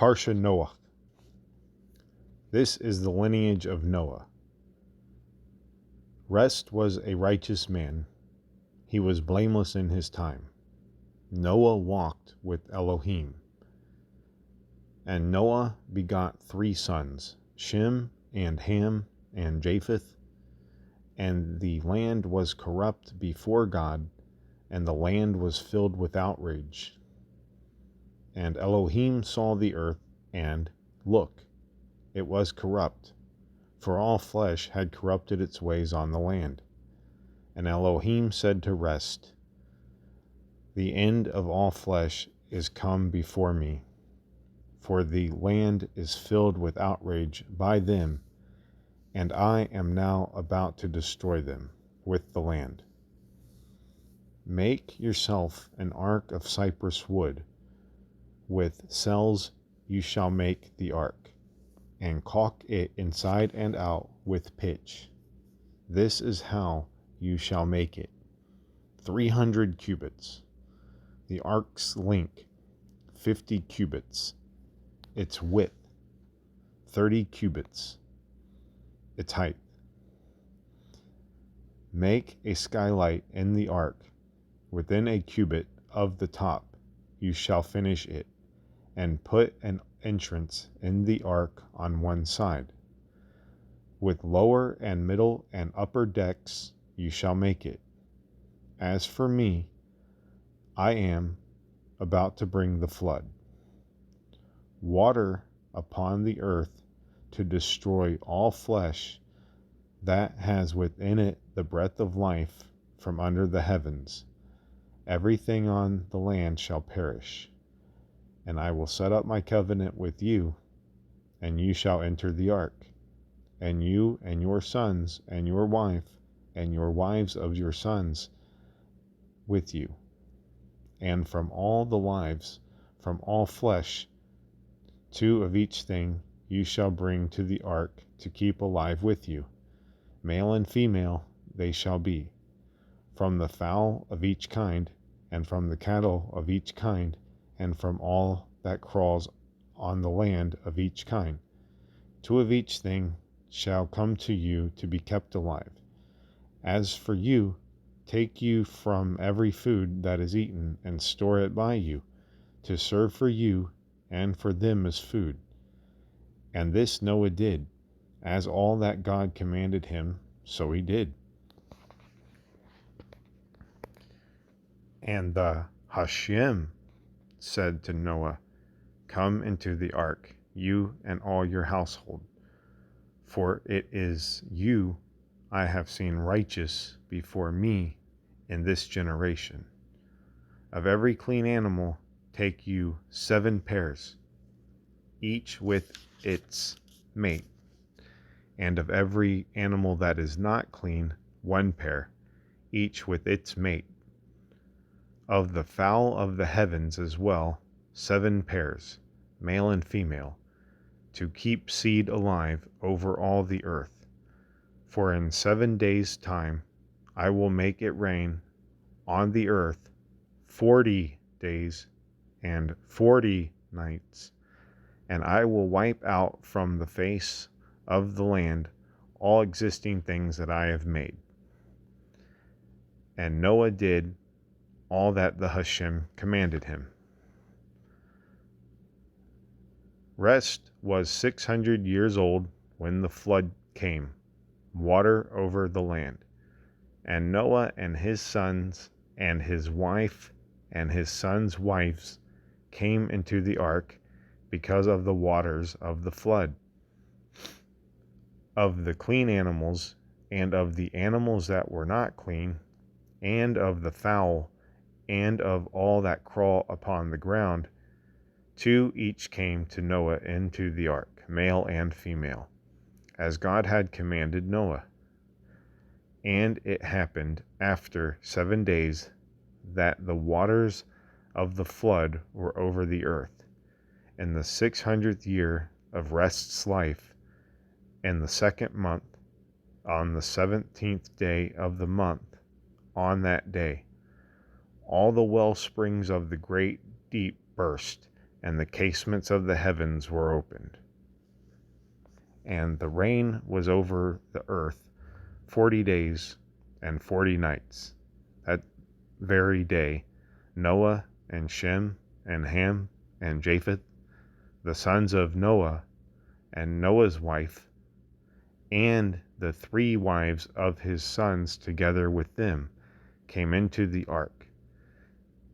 Parsha Noach. This is the lineage of Noah. Rest was a righteous man. He was blameless in his time. Noah walked with Elohim. And Noah begot 3 sons, Shem and Ham and Japheth. And the land was corrupt before God, and the land was filled with outrage. And Elohim saw the earth, and, look, it was corrupt, for all flesh had corrupted its ways on the land. And Elohim said to Rest, the end of all flesh is come before me, for the land is filled with outrage by them, and I am now about to destroy them with the land. Make yourself an ark of cypress wood. With cells you shall make the ark, and caulk it inside and out with pitch. This is how you shall make it: 300 cubits. The ark's length, 50 cubits. Its width, 30 cubits. Its height. Make a skylight in the ark. Within a cubit of the top you shall finish it, and put an entrance in the ark on one side. With lower and middle and upper decks you shall make it. As for me, I am about to bring the flood, water upon the earth, to destroy all flesh that has within it the breath of life from under the heavens. Everything on the land shall perish. And I will set up my covenant with you, and you shall enter the ark, and you and your sons and your wife and your wives of your sons with you. And from all the lives, from all flesh, 2 of each thing you shall bring to the ark to keep alive with you. Male and female they shall be, from the fowl of each kind, and from the cattle of each kind, and from all that crawls on the land of each kind. 2 of each thing shall come to you to be kept alive. As for you, take you from every food that is eaten, and store it by you, to serve for you and for them as food. And this Noah did, as all that God commanded him, so he did. And the Hashem said to Noah, come into the ark, you and all your household, for it is you I have seen righteous before me in this generation. Of every clean animal take you 7 pairs, each with its mate, and of every animal that is not clean 1 pair, each with its mate. Of the fowl of the heavens as well 7 pairs, male and female, to keep seed alive over all the earth. For in 7 days' time I will make it rain on the earth 40 days and 40 nights, and I will wipe out from the face of the land all existing things that I have made. And Noah did all that the Hashem commanded him. Rest was 600 years old when the flood came, water over the land. And Noah and his sons and his wife and his sons' wives came into the ark because of the waters of the flood. Of the clean animals, and of the animals that were not clean, and of the fowl, and of all that crawl upon the ground, 2 each came to Noah into the ark, male and female, as God had commanded Noah. And it happened after 7 days that the waters of the flood were over the earth, in the 600th year of Rest's life, in the 2nd month, on the 17th day of the month. On that day all the well springs of the great deep burst, and the casements of the heavens were opened. And the rain was over the earth 40 days and 40 nights. That very day, Noah and Shem and Ham and Japheth, the sons of Noah, and Noah's wife, and the 3 wives of his sons together with them, came into the ark.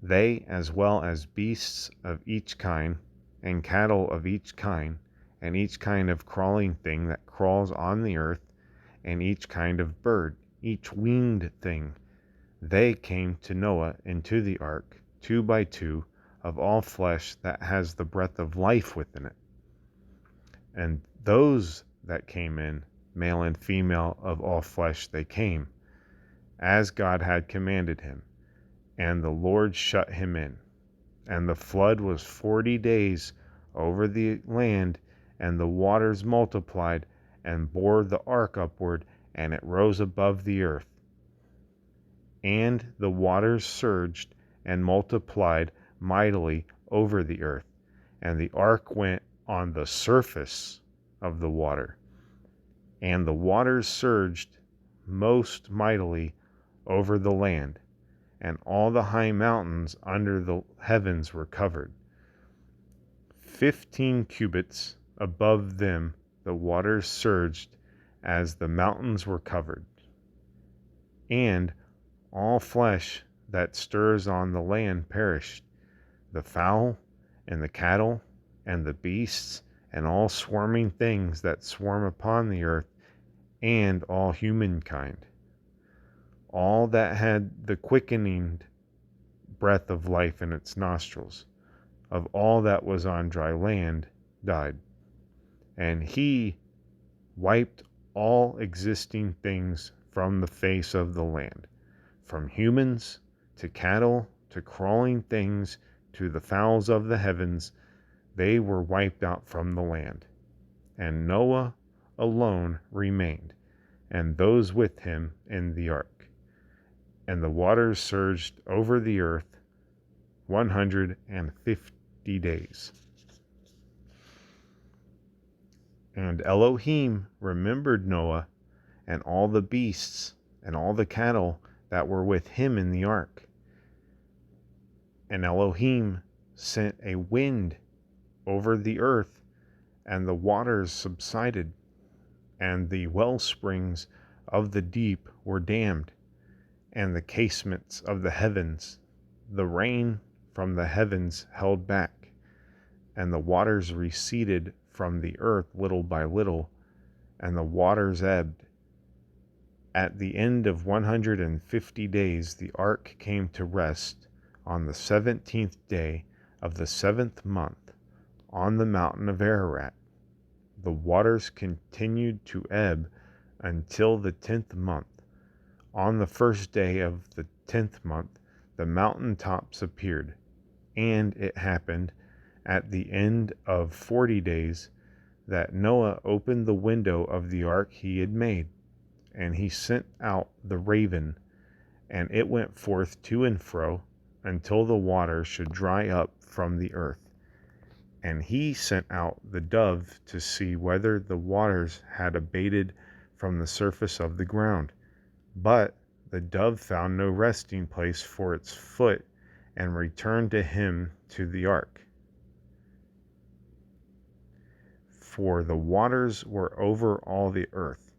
They, as well as beasts of each kind, and cattle of each kind, and each kind of crawling thing that crawls on the earth, and each kind of bird, each winged thing, they came to Noah into the ark, 2 by 2, of all flesh that has the breath of life within it. And those that came in, male and female of all flesh they came, as God had commanded him. And the Lord shut him in. And the flood was 40 days over the land, and the waters multiplied, and bore the ark upward, and it rose above the earth. And the waters surged and multiplied mightily over the earth, and the ark went on the surface of the water. And the waters surged most mightily over the land, and all the high mountains under the heavens were covered. 15 cubits above them the waters surged as the mountains were covered. And all flesh that stirs on the land perished, the fowl and the cattle and the beasts and all swarming things that swarm upon the earth, and all humankind. All that had the quickening breath of life in its nostrils, of all that was on dry land, died. And he wiped all existing things from the face of the land, from humans to cattle to crawling things to the fowls of the heavens. They were wiped out from the land. And Noah alone remained, and those with him in the ark. And the waters surged over the earth 150 days. And Elohim remembered Noah and all the beasts and all the cattle that were with him in the ark. And Elohim sent a wind over the earth, and the waters subsided, and the well springs of the deep were dammed, and the casements of the heavens, the rain from the heavens held back, and the waters receded from the earth little by little, and the waters ebbed. At the end of 150 days the ark came to rest on the 17th day of the 7th month on the mountain of Ararat. The waters continued to ebb until the 10th month. On the first day of the 10th month, the mountain tops appeared, and it happened at the end of 40 days that Noah opened the window of the ark he had made, and he sent out the raven, and it went forth to and fro until the water should dry up from the earth. And he sent out the dove to see whether the waters had abated from the surface of the ground. But the dove found no resting place for its foot, and returned to him to the ark. For the waters were over all the earth,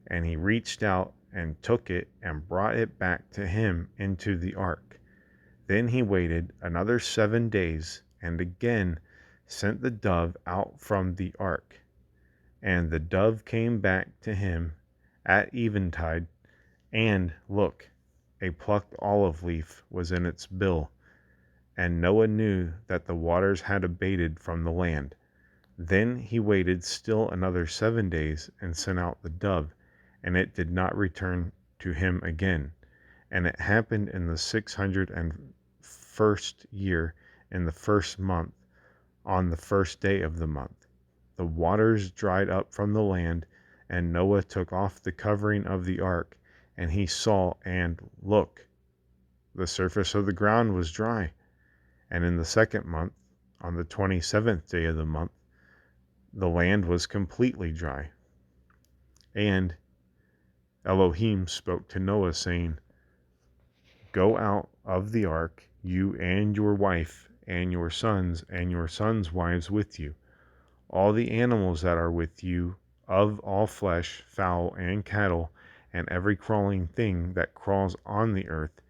and he reached out and took it and brought it back to him into the ark. Then he waited another 7 days, and again sent the dove out from the ark. And the dove came back to him at eventide, and look, a plucked olive leaf was in its bill. And Noah knew that the waters had abated from the land. Then he waited still another 7 days, and sent out the dove, and it did not return to him again. And it happened in the 601st year, in the 1st month, on the 1st day of the month. The waters dried up from the land, and Noah took off the covering of the ark, and he saw, and look, the surface of the ground was dry. And in the 2nd month, On the 27th day of the month, the land was completely dry. And Elohim spoke to Noah, saying, Go out of the ark, you and your wife, and your sons' wives with you, all the animals that are with you, of all flesh, fowl, and cattle, and every crawling thing that crawls on the earth,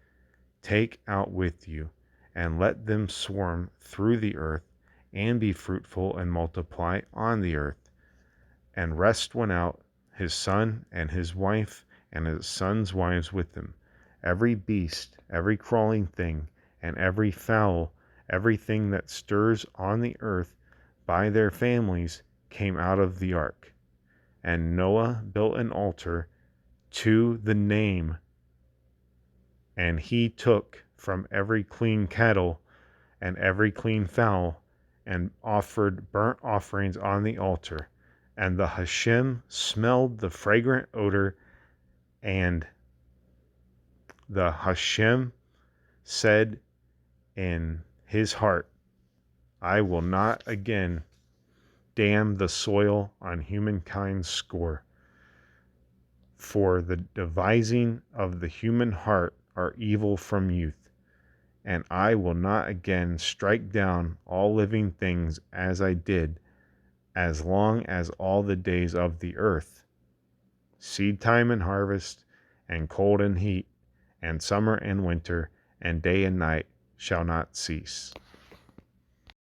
take out with you, and let them swarm through the earth, and be fruitful and multiply on the earth. And rest went out, his son and his wife, and his sons' wives with him. Every beast, every crawling thing, and every fowl, everything that stirs on the earth, by their families, came out of the ark. And Noah built an altar to the name, and he took from every clean cattle and every clean fowl, and offered burnt offerings on the altar. And the Hashem smelled the fragrant odor, and the Hashem said in his heart, I will not again damn the soil on humankind's score. For the devising of the human heart are evil from youth, and I will not again strike down all living things as I did, as long as all the days of the earth. Seed time and harvest, and cold and heat, and summer and winter, and day and night shall not cease.